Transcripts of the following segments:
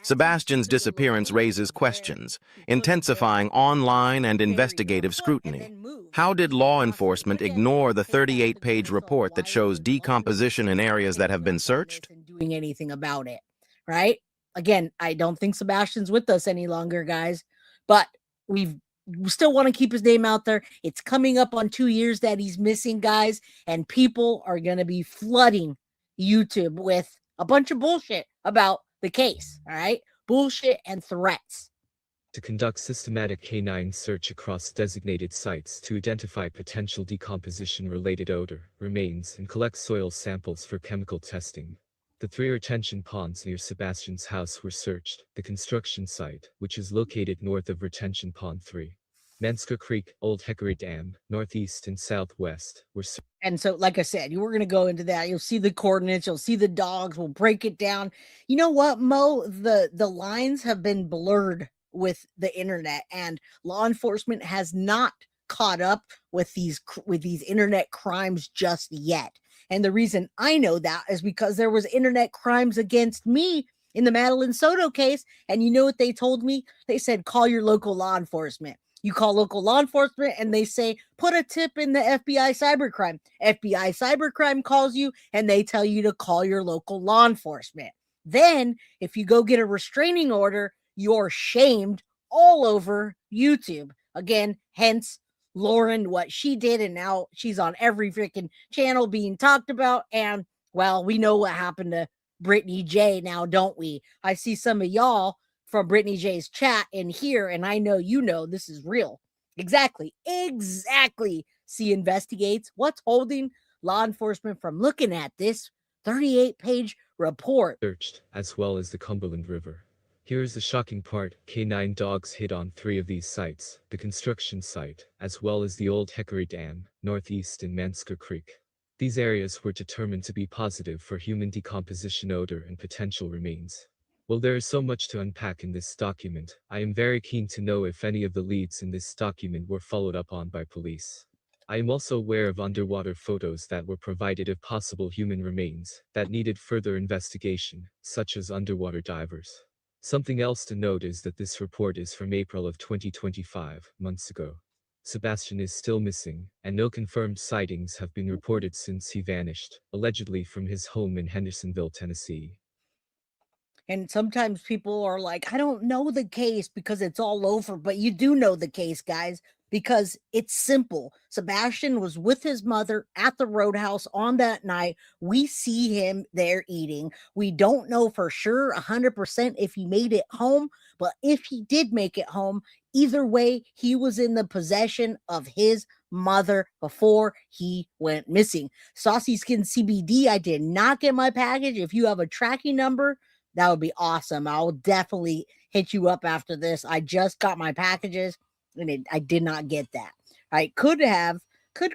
Sebastian's disappearance raises questions, intensifying online and investigative scrutiny. How did law enforcement ignore the 38-page report that shows decomposition in areas that have been searched? Doing anything about it, right? Again, I don't think Sebastian's with us any longer, guys, but we still want to keep his name out there. It's coming up on 2 years that he's missing, guys, and people are going to be flooding YouTube with a bunch of bullshit about the case, all right? Bullshit and threats. To conduct systematic K9 search across designated sites to identify potential decomposition-related odor, remains, and collect soil samples for chemical testing. The 3 retention ponds near Sebastian's house were searched. The construction site, which is located north of Retention Pond 3, Mansker Creek, Old Hickory Dam, northeast and southwest, were searched. And so, like I said, you were going to go into that. You'll see the coordinates. You'll see the dogs. We'll break it down. You know what, Mo? The lines have been blurred with the internet, and law enforcement has not caught up with these internet crimes just yet. And the reason I know that is because there was internet crimes against me in the Madeline Soto case. And you know what they told me? They said, call your local law enforcement. You call local law enforcement and they say, put a tip in the FBI cybercrime. FBI cybercrime calls you and they tell you to call your local law enforcement. Then if you go get a restraining order, you're shamed all over YouTube. Again, hence Lauren, what she did, and now she's on every freaking channel being talked about. And well, we know what happened to Brittany J now, don't we? I see some of y'all from Brittany J's chat in here, and I know you know this is real. Exactly. C investigates what's holding law enforcement from looking at this 38-page report. Searched, as well as the Cumberland River. Here is the shocking part. K9 dogs hit on 3 of these sites, the construction site, as well as the Old Hickory Dam, northeast and Mansker Creek. These areas were determined to be positive for human decomposition odor and potential remains. While there is so much to unpack in this document, I am very keen to know if any of the leads in this document were followed up on by police. I am also aware of underwater photos that were provided of possible human remains that needed further investigation, such as underwater divers. Something else to note is that this report is from April of 2025, months ago. Sebastian is still missing, and no confirmed sightings have been reported since he vanished, allegedly from his home in Hendersonville, Tennessee. And sometimes people are like, I don't know the case because it's all over, but you do know the case, guys, because it's simple. Sebastian was with his mother at the Roadhouse on that night. We see him there eating. We don't know for sure 100% if he made it home, but if he did make it home, either way, he was in the possession of his mother before he went missing. Saucy Skin CBD, I did not get my package. If you have a tracking number, that would be awesome. I'll definitely hit you up after this. I just got my packages and I did not get that. All right. Could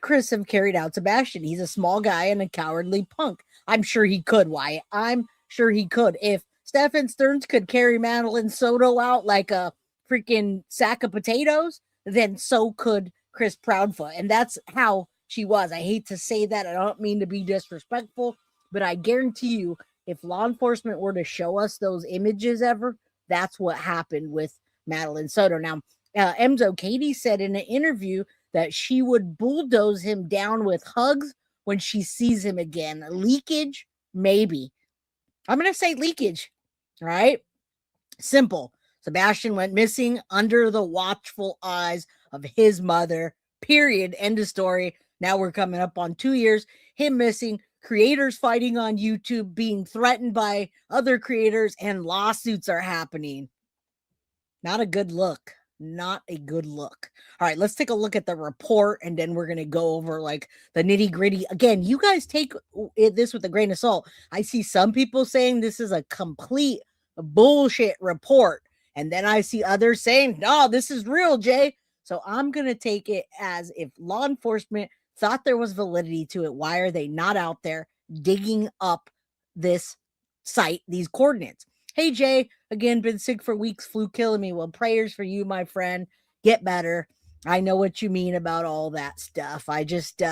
Chris have carried out Sebastian? He's a small guy and a cowardly punk. I'm sure he could, Wyatt. I'm sure he could. If Stephen Stearns could carry Madeline Soto out like a freaking sack of potatoes, then so could Chris Proudfoot. And that's how she was. I hate to say that. I don't mean to be disrespectful, but I guarantee you, if law enforcement were to show us those images ever, that's what happened with Madeline Soto. Now, Emzo, Katie said in an interview that she would bulldoze him down with hugs when she sees him again. Leakage? Maybe. I'm going to say leakage, right? Simple. Sebastian went missing under the watchful eyes of his mother, period. End of story. Now we're coming up on 2 years. Him missing. Creators fighting on YouTube, being threatened by other creators, and lawsuits are happening. Not a good look. Not a good look. All right, let's take a look at the report, and then we're going to go over like the nitty gritty. Again, you guys take this with a grain of salt. I see some people saying this is a complete bullshit report, and then I see others saying, no, this is real, Jay. So I'm going to take it as if law enforcement thought there was validity to it. Why are they not out there digging up this site, these coordinates? Hey, Jay, again, been sick for weeks, flu killing me. Well, prayers for you, my friend. Get better. I know what you mean about all that stuff. I just,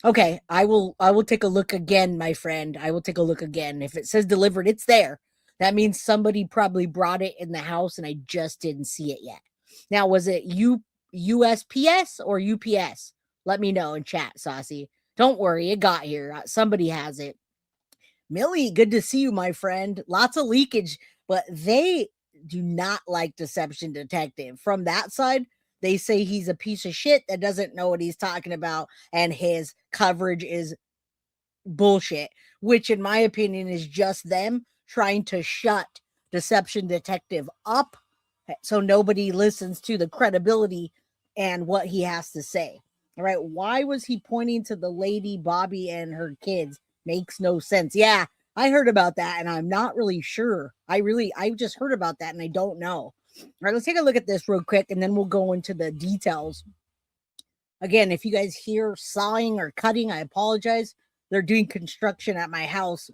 okay, I will take a look again, my friend. I will take a look again. If it says delivered, it's there. That means somebody probably brought it in the house and I just didn't see it yet. Now, was it USPS or UPS? Let me know in chat, Saucy. Don't worry, it got here. Somebody has it. Millie, good to see you, my friend. Lots of leakage, but they do not like Deception Detective. From that side, they say he's a piece of shit that doesn't know what he's talking about, and his coverage is bullshit, which in my opinion is just them trying to shut Deception Detective up so nobody listens to the credibility and what he has to say. All right, why was he pointing to the lady Bobby and her kids? Makes no sense. Yeah, I heard about that and I'm not really sure. I just heard about that and I don't know. All right, let's take a look at this real quick and then we'll go into the details. Again, if you guys hear sawing or cutting, I apologize. They're doing construction at my house.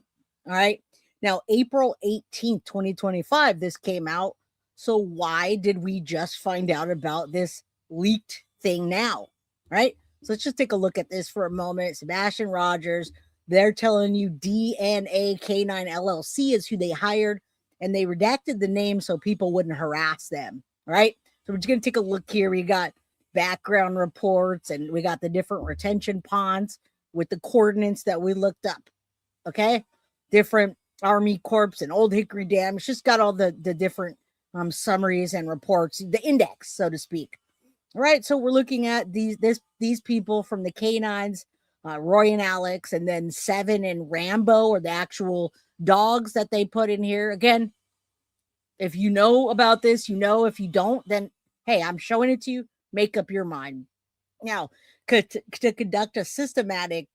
All right. Now, April 18th, 2025, this came out. So why did we just find out about this leaked thing now? Right. So let's just take a look at this for a moment. Sebastian Rogers, they're telling you DNA K9 LLC is who they hired, and they redacted the name so people wouldn't harass them. All right. So we're just going to take a look here. We got background reports and we got the different retention ponds with the coordinates that we looked up. Okay. Different Army Corps and Old Hickory Dam. It's just got all the different summaries and reports, the index, so to speak. All right. So we're looking at these people from the K9s, Roy and Alex, and then Seven and Rambo, or the actual dogs that they put in here. Again, if you know about this, you know. If you don't, then hey, I'm showing it to you. Make up your mind. Now, to conduct a systematic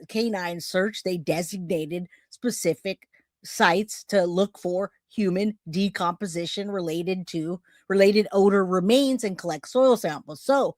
canine search, they designated specific sites to look for human decomposition related odor remains and collect soil samples. So,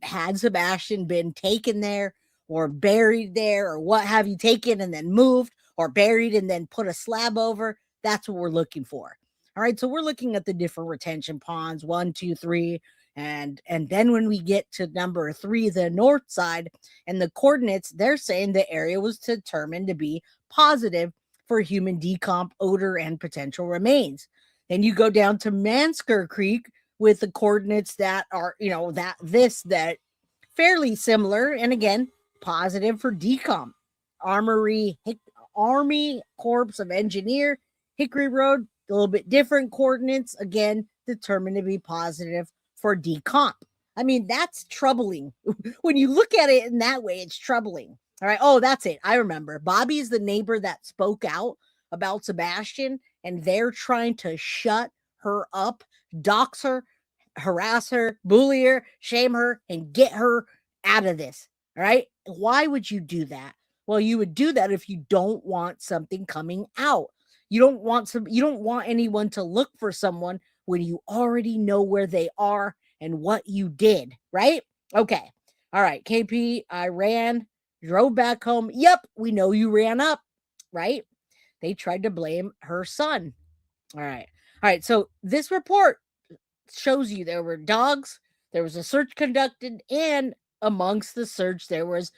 had Sebastian been taken there or buried there, or what have you, taken and then moved, or buried and then put a slab over? That's what we're looking for. All right, so we're looking at the different retention ponds, 1, 2, 3. And then when we get to number 3, the north side, and the coordinates, they're saying the area was determined to be positive for human decomp, odor, and potential remains. Then you go down to Mansker Creek with the coordinates that are, that fairly similar. And again, positive for decomp. Army Corps of Engineer, Hickory Road, a little bit different coordinates. Again, determined to be positive for decomp. I mean, that's troubling. When you look at it in that way, it's troubling. All right. Oh, that's it. I remember. Bobby is the neighbor that spoke out about Sebastian, and they're trying to shut her up, dox her, harass her, bully her, shame her, and get her out of this. All right. Why would you do that? Well, you would do that if you don't want something coming out. You don't want anyone to look for someone when you already know where they are and what you did, right? Okay. All right, KP, I drove back home. Yep, we know you ran up, right? They tried to blame her son. All right. All right, so this report shows you there were dogs, there was a search conducted, and amongst the search there was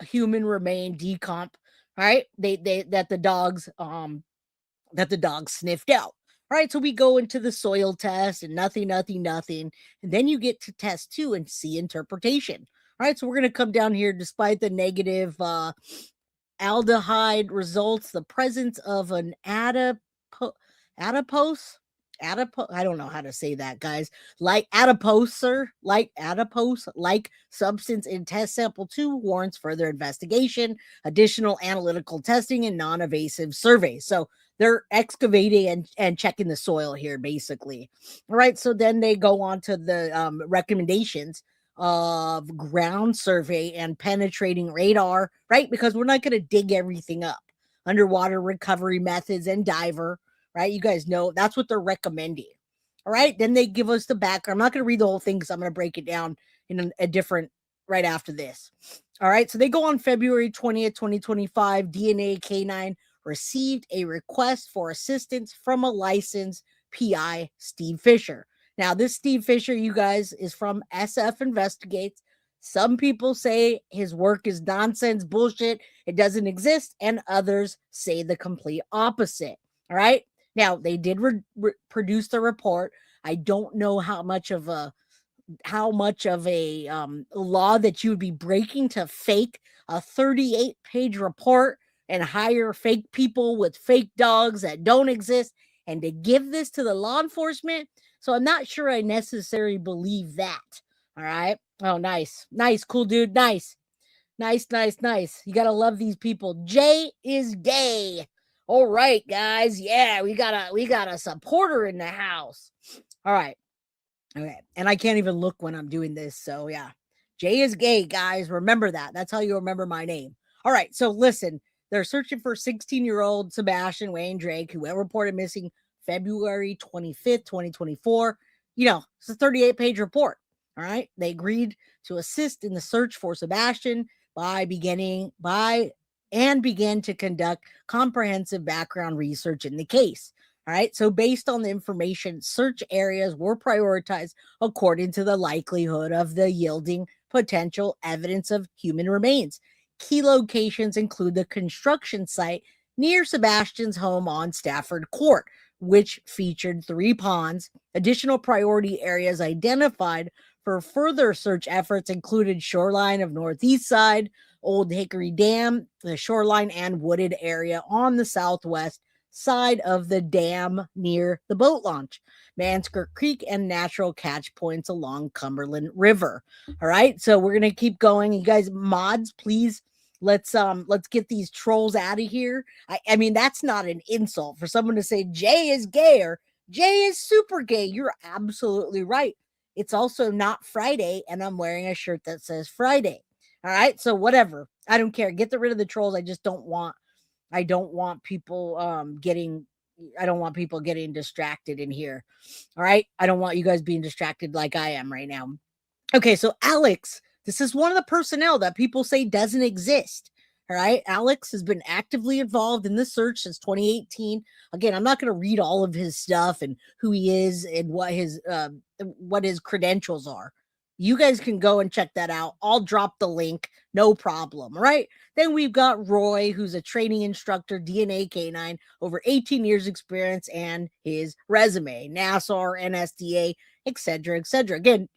human remain decomp, right? That the dogs sniffed out. All right, so we go into the soil test and nothing. And then you get to test 2 and see interpretation. All right, so we're going to come down here. Despite the negative aldehyde results, the presence of an adipose, I don't know how to say that, guys, like substance in test sample 2 warrants further investigation, additional analytical testing, and non-invasive surveys. So they're excavating and checking the soil here, basically. All right, so then they go on to the recommendations of ground survey and penetrating radar, right? Because we're not going to dig everything up. Underwater recovery methods and diver, right? You guys know that's what they're recommending. All right, then they give us the background. I'm not going to read the whole thing because I'm going to break it down in a different right after this. All right, so they go on February 20th, 2025. DNA K9 received a request for assistance from a licensed PI, Steve Fisher. Now, this Steve Fisher, you guys, is from SF Investigates. Some people say his work is nonsense, bullshit, it doesn't exist, and others say the complete opposite. All right. Now, they did produce the report. I don't know how much of a law that you would be breaking to fake a 38-page report and hire fake people with fake dogs that don't exist and to give this to the law enforcement. So I'm not sure I necessarily believe that. All right. Oh, nice. Nice. Cool, dude. Nice. Nice. You got to love these people. Jay is gay. All right, guys. Yeah, we got a supporter in the house. All right. Okay. And I can't even look when I'm doing this. So yeah, Jay is gay, guys. Remember that. That's how you remember my name. All right. So listen, they're searching for 16-year-old Sebastian Wayne Drake, who went reported missing February 25th, 2024. It's a 38-page report. All right. They agreed to assist in the search for Sebastian began to conduct comprehensive background research in the case. All right. So based on the information, search areas were prioritized according to the likelihood of the yielding potential evidence of human remains. Key locations include the construction site near Sebastian's home on Stafford Court, which featured 3 ponds. Additional priority areas identified for further search efforts included shoreline of northeast side, Old Hickory Dam, the shoreline and wooded area on the southwest side of the dam near the boat launch, Mansker Creek, and natural catch points along Cumberland River. All right, so we're gonna keep going. You guys, mods, please, let's get these trolls out of here. I mean, that's not an insult for someone to say Jay is gay or Jay is super gay. You're absolutely right. It's also not Friday, and I'm wearing a shirt that says Friday. All right, so whatever. I don't care. Get rid of the trolls. I don't want people getting distracted in here. All right. I don't want you guys being distracted like I am right now. Okay. So Alex, this is one of the personnel that people say doesn't exist. All right. Alex has been actively involved in the search since 2018. Again, I'm not going to read all of his stuff and who he is and what his credentials are. You guys can go and check that out. I'll drop the link. No problem. Right. Then we've got Roy, who's a training instructor, DNA K9, over 18 years experience, and his resume, NASAR, NSDA, etc., etc. Again,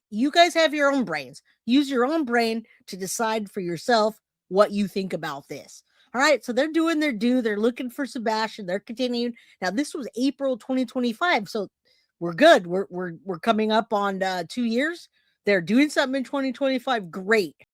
you guys have your own brains. Use your own brain to decide for yourself what you think about this. All right. So they're doing their due. They're looking for Sebastian. They're continuing. Now, this was April 2025. So we're good. We're coming up on 2 years. They're doing something in 2025. Great.